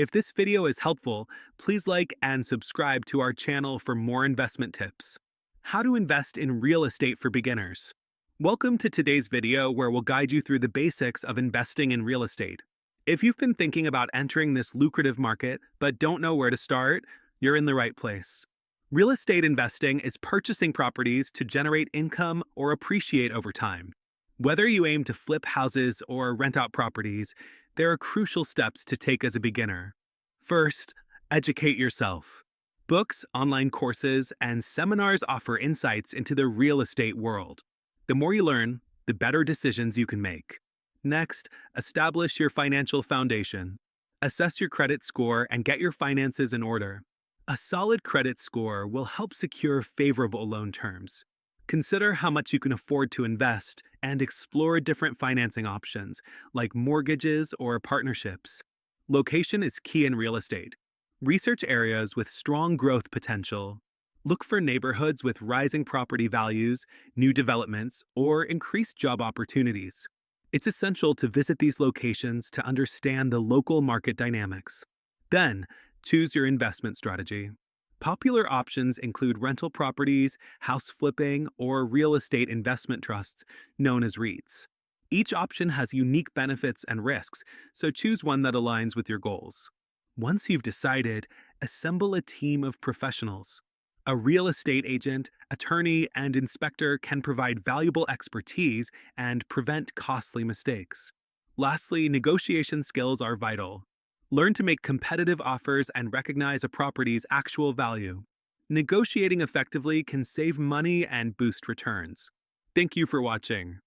If this video is helpful, please like and subscribe to our channel for more investment tips. How to invest in real estate for beginners. Welcome to today's video where we'll guide you through the basics of investing in real estate. If you've been thinking about entering this lucrative market but don't know where to start, you're in the right place. Real estate investing is purchasing properties to generate income or appreciate over time. Whether you aim to flip houses or rent out properties, there are crucial steps to take as a beginner. First, educate yourself. Books, online courses, and seminars offer insights into the real estate world. The more you learn, the better decisions you can make. Next, establish your financial foundation. Assess your credit score and get your finances in order. A solid credit score will help secure favorable loan terms. Consider how much you can afford to invest and explore different financing options, like mortgages or partnerships. Location is key in real estate. Research areas with strong growth potential. Look for neighborhoods with rising property values, new developments, or increased job opportunities. It's essential to visit these locations to understand the local market dynamics. Then, choose your investment strategy. Popular options include rental properties, house flipping, or real estate investment trusts, known as REITs. Each option has unique benefits and risks, so choose one that aligns with your goals. Once you've decided, assemble a team of professionals. A real estate agent, attorney, and inspector can provide valuable expertise and prevent costly mistakes. Lastly, negotiation skills are vital. Learn to make competitive offers and recognize a property's actual value. Negotiating effectively can save money and boost returns. Thank you for watching.